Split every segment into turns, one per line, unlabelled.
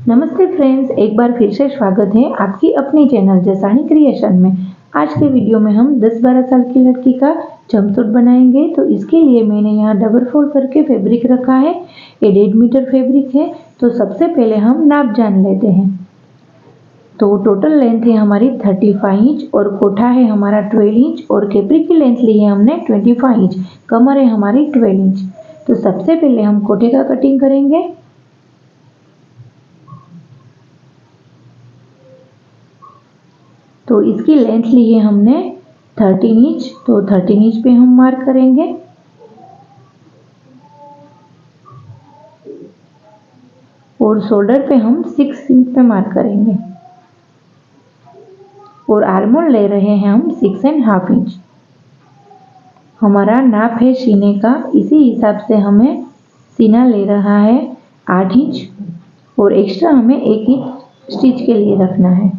नमस्ते फ्रेंड्स, एक बार फिर से स्वागत है आपकी अपनी चैनल जसानी क्रिएशन में। आज के वीडियो में हम 10-12 साल की लड़की का जंपसूट बनाएंगे। तो इसके लिए मैंने यहाँ डबल फोल्ड करके फैब्रिक रखा है। ये 1.5 मीटर फैब्रिक है। तो सबसे पहले हम नाप जान लेते हैं। तो टोटल लेंथ है हमारी 35 इंच और कोठा है हमारा 12 इंच और कैपरी की लेंथ ली है हमने 25 इंच। कमर है हमारी 12 इंच। तो सबसे पहले हम कोठे का कटिंग करेंगे। तो इसकी लेंथ ली है हमने 13 इंच। तो 13 इंच पे हम मार्क करेंगे और शोल्डर पे हम 6 इंच पे मार्क करेंगे और आर्मोल ले रहे हैं हम 6.5 इंच। हमारा नाप है सीने का, इसी हिसाब से हमें सीना ले रहा है 8 इंच और एक्स्ट्रा हमें 1 इंच स्टिच के लिए रखना है।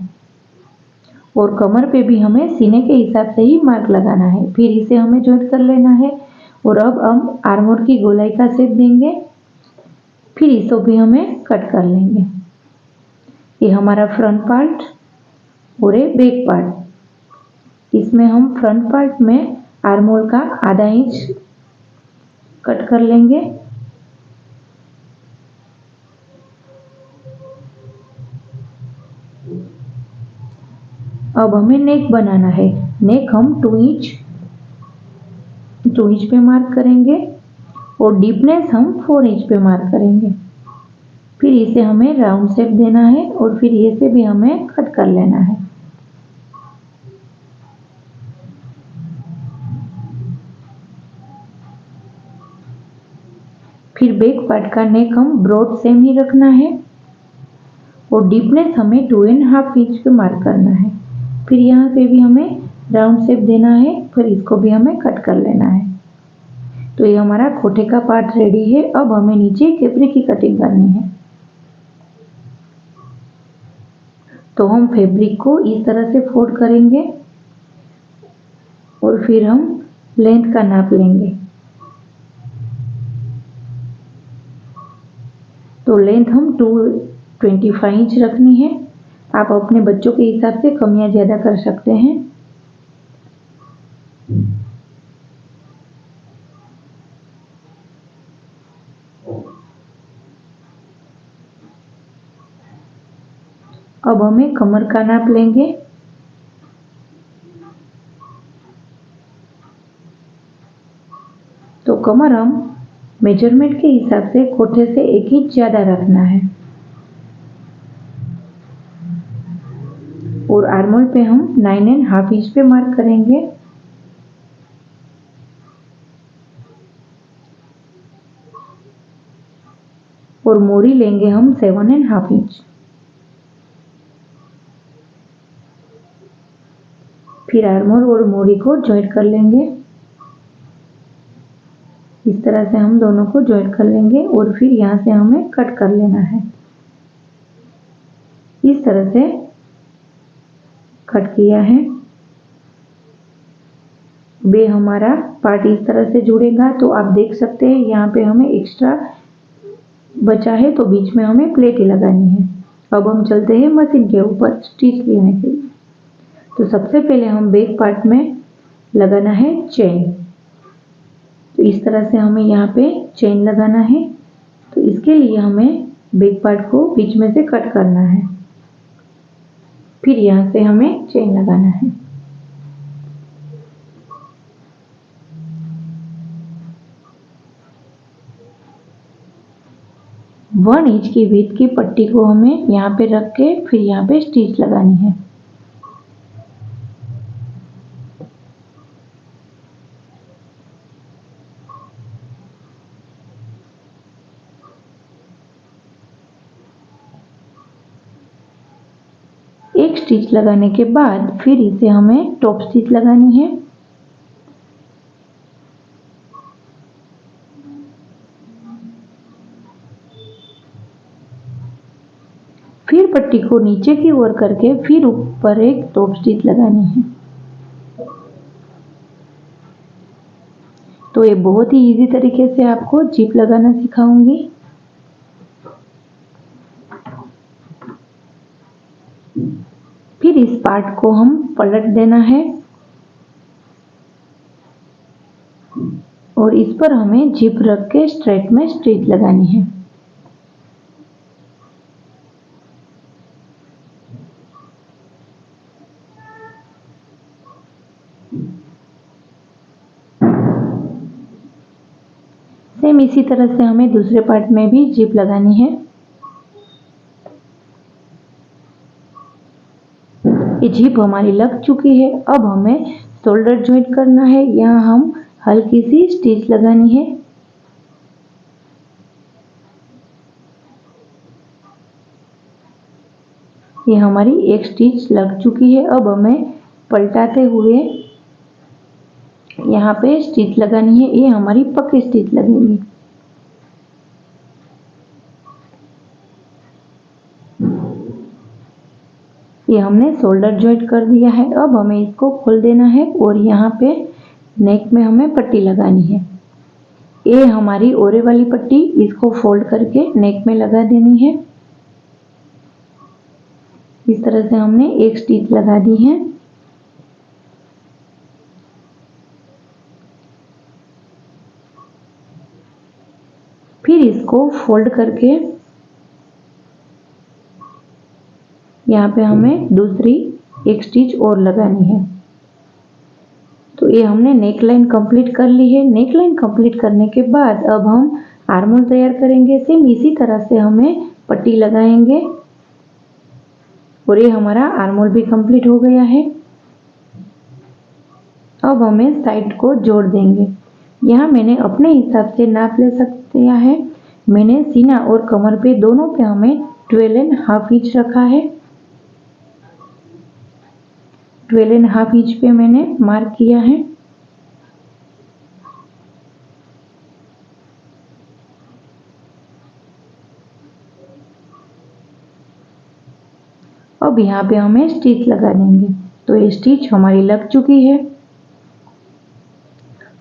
और कमर पे भी हमें सीने के हिसाब से ही मार्क लगाना है। फिर इसे हमें जॉइंट कर लेना है और अब हम आर्मोल की गोलाई का शेप देंगे। फिर इसको भी हमें कट कर लेंगे। ये हमारा फ्रंट पार्ट और ये बैक पार्ट। इसमें हम फ्रंट पार्ट में आर्मोल का आधा इंच कट कर लेंगे। अब हमें नेक बनाना है। नेक हम 2 इंच पे मार्क करेंगे और डीपनेस हम 4 इंच पे मार्क करेंगे। फिर इसे हमें राउंड शेप देना है और फिर ये से भी हमें कट कर लेना है। फिर बैक पार्ट का नेक हम ब्रॉड सेम ही रखना है और डीपनेस हमें 2.5 इंच पे मार्क करना है। फिर यहाँ पे भी हमें राउंड शेप देना है, फिर इसको भी हमें कट कर लेना है। तो ये हमारा कोठे का पार्ट रेडी है। अब हमें नीचे कैपरी की कटिंग करनी है। तो हम फैब्रिक को इस तरह से फोल्ड करेंगे और फिर हम लेंथ का नाप लेंगे। तो लेंथ हम 25 इंच रखनी है। आप अपने बच्चों के हिसाब से कम या ज़्यादा कर सकते हैं। अब हमें कमर का नाप लेंगे। तो कमर हम मेजरमेंट के हिसाब से कोठे से 1 इंच ज़्यादा रखना है और आर्मोल पे हम 9.5 इंच पे मार्क करेंगे। और मोरी लेंगे हम 7.5 इंच। फिर आर्मोल और मोरी को जॉइंट कर लेंगे। इस तरह से हम दोनों को जॉइंट कर लेंगे और फिर यहाँ से हमें कट कर लेना है। इस तरह से कट किया है। बे हमारा पार्ट इस तरह से जुड़ेगा। तो आप देख सकते हैं यहाँ पे हमें एक्स्ट्रा बचा है, तो बीच में हमें प्लेटें लगानी है। अब हम चलते हैं मशीन के ऊपर स्टिच लेने के लिए। तो सबसे पहले हम बैक पार्ट में लगाना है चेन। तो इस तरह से हमें यहाँ पे चेन लगाना है। तो इसके लिए हमें बैक पार्ट को बीच में से कट करना है। फिर यहाँ से हमें चेन लगाना है। वन इंच की विड्थ की पट्टी को हमें यहाँ पे रख के फिर यहाँ पे स्टिच लगानी है। एक स्टिच लगाने के बाद फिर इसे हमें टॉप स्टिच लगानी है। फिर पट्टी को नीचे की ओर करके फिर ऊपर एक टॉप स्टिच लगानी है। तो ये बहुत ही इजी तरीके से आपको जिप लगाना सिखाऊंगी। फिर इस पार्ट को हम पलट देना है और इस पर हमें जिप रख के स्ट्रेट में स्टिच लगानी है। सेम इसी तरह से हमें दूसरे पार्ट में भी जिप लगानी है। ये जिप हमारी लग चुकी है। अब हमें शोल्डर जॉइंट करना है। यहाँ हम हल्की सी स्टिच लगानी है। ये हमारी एक स्टिच लग चुकी है। अब हमें पलटाते हुए यहाँ पे स्टिच लगानी है। ये हमारी पक्की स्टिच लगेगी। ये हमने शोल्डर जॉइंट कर दिया है। अब हमें इसको खोल देना है और यहाँ पे नेक में हमें पट्टी लगानी है। ये हमारी ओरे वाली पट्टी, इसको फोल्ड करके नेक में लगा देनी है। इस तरह से हमने एक स्टिच लगा दी है। फिर इसको फोल्ड करके यहाँ पे हमें दूसरी एक स्टिच और लगानी है। तो ये हमने नेक लाइन कंप्लीट कर ली है। नेक लाइन कंप्लीट करने के बाद अब हम आर्म होल तैयार करेंगे। सेम इसी तरह से हमें पट्टी लगाएंगे और ये हमारा आर्म होल भी कंप्लीट हो गया है। अब हमें साइड को जोड़ देंगे। यहाँ मैंने अपने हिसाब से नाप ले सकते हैं। मैंने सीना और कमर पे दोनों पे हमें 12.5 इंच रखा है। 12.5 इंच पे मैंने मार्क किया है। अब यहाँ पे हमें स्टिच लगा देंगे। तो ये स्टिच हमारी लग चुकी है।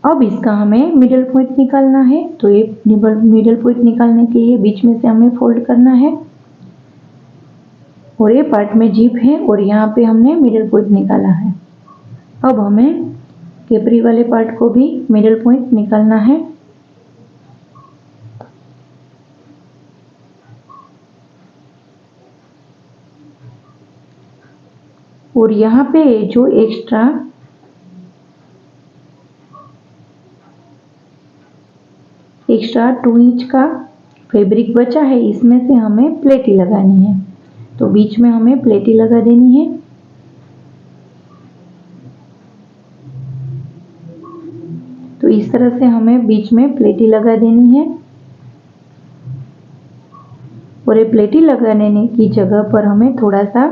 अब इसका हमें मिडल पॉइंट निकालना है। तो ये मिडल पॉइंट निकालने के लिए बीच में से हमें फोल्ड करना है और ये पार्ट में जिप है और यहाँ पे हमने मिडल पॉइंट निकाला है। अब हमें कैपरी वाले पार्ट को भी मिडल पॉइंट निकालना है। और यहाँ पे जो एक्स्ट्रा 2 इंच का फैब्रिक बचा है, इसमें से हमें प्लेटी लगानी है। तो बीच में हमें प्लेटी लगा देनी है। तो इस तरह से हमें बीच में प्लेटी लगा देनी है और ये प्लेटी लगाने की जगह पर हमें थोड़ा सा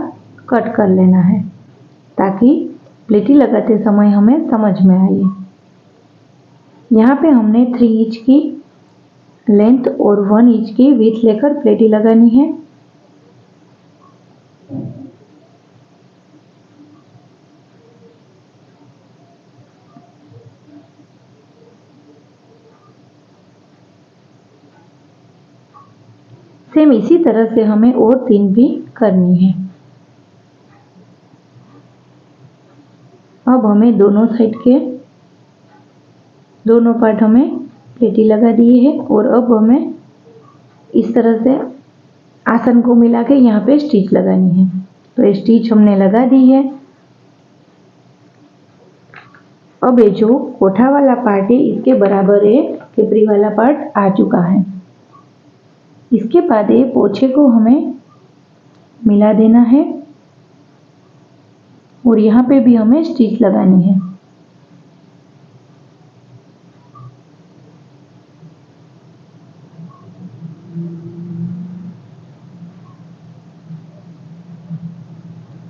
कट कर लेना है ताकि प्लेटी लगाते समय हमें समझ में आए। यहाँ पे हमने 3 इंच की लेंथ और 1 इंच की विड्थ लेकर प्लेटी लगानी है। सेम इसी तरह से हमें और 3 भी करनी है। अब हमें दोनों साइड के दोनों पार्ट हमें प्लेटी लगा दिए है और अब हमें इस तरह से आसन को मिला के यहाँ पे स्टिच लगानी है। तो ये स्टिच हमने लगा दी है। अब ये जो कोठा वाला पार्ट है इसके बराबर है कैपरी वाला पार्ट आ चुका है। इसके बाद ये पोछे को हमें मिला देना है और यहाँ पे भी हमें स्टिच लगानी है।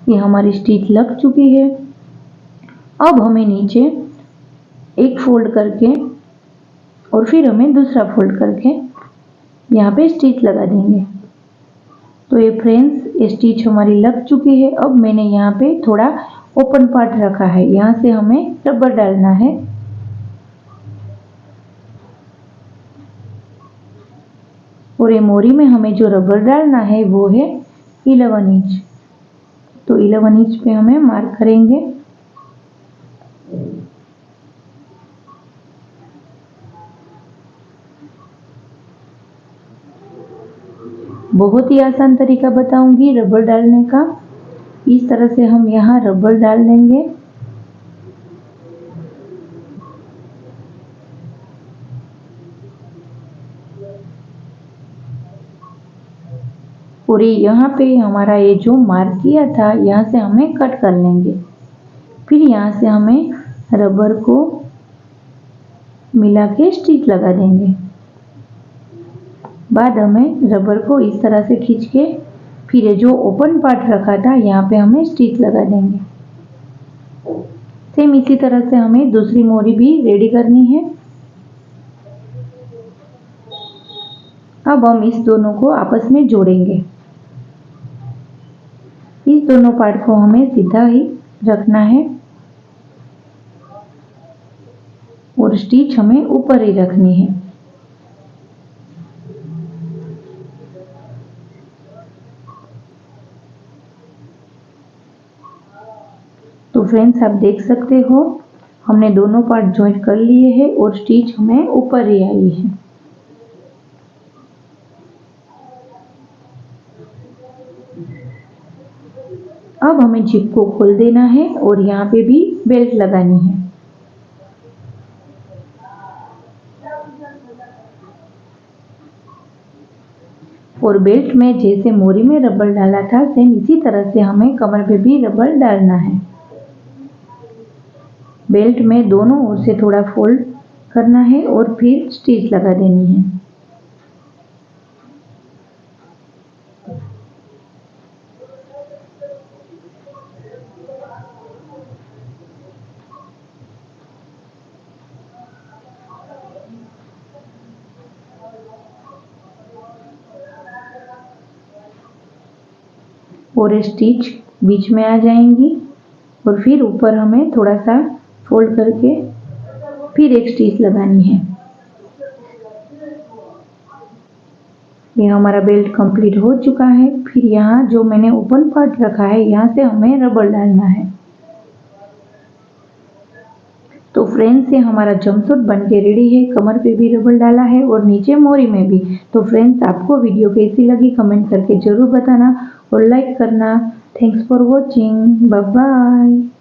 ये हमारी स्टिच लग चुकी है। अब हमें नीचे एक फोल्ड करके और फिर हमें दूसरा फोल्ड करके यहाँ पे स्टिच लगा देंगे। तो ये फ्रेंड्स ये स्टिच हमारी लग चुकी है। अब मैंने यहाँ पे थोड़ा ओपन पार्ट रखा है, यहाँ से हमें रबर डालना है। और ये मोरी में हमें जो रबर डालना है वो है 11 इंच। तो 11 इंच पे हमें मार्क करेंगे। बहुत ही आसान तरीका बताऊंगी रबर डालने का। इस तरह से हम यहाँ रबर डाल देंगे। और यहाँ पे हमारा ये जो मार्क किया था यहाँ से हमें कट कर लेंगे। फिर यहाँ से हमें रबर को मिला के स्टिच लगा देंगे। बाद हमें रबर को इस तरह से खींच के फिर ये जो ओपन पार्ट रखा था यहाँ पे हमें स्टिच लगा देंगे। सेम इसी तरह से हमें दूसरी मोरी भी रेडी करनी है। अब हम इस दोनों को आपस में जोड़ेंगे। इस दोनों पार्ट को हमें सीधा ही रखना है और स्टिच हमें ऊपर ही रखनी है। तो फ्रेंड्स आप देख सकते हो हमने दोनों पार्ट जॉइन कर लिए हैं और स्टिच हमें ऊपर ही आई है। अब हमें जिप को खोल देना है और यहाँ पे भी बेल्ट लगानी है। और बेल्ट में जैसे मोरी में रबर डाला था सेम इसी तरह से हमें कमर पे भी रबर डालना है। बेल्ट में दोनों ओर से थोड़ा फोल्ड करना है और फिर स्टिच लगा देनी है। और स्टिच बीच में आ जाएंगी और फिर ऊपर हमें थोड़ा सा फोल्ड करके फिर एक स्टिच लगानी है। ये हमारा बेल्ट कंप्लीट हो चुका है। फिर यहाँ जो मैंने ओपन पार्ट रखा है यहाँ से हमें रबर डालना है। तो फ्रेंड्स ये हमारा जंपसूट बनके रेडी है। कमर पे भी रबर डाला है और नीचे मोरी में भी। तो फ्रेंड्स आपको वीडियो कैसी लगी कमेंट करके जरूर बताना और लाइक करना। Thanks for watching. Bye bye.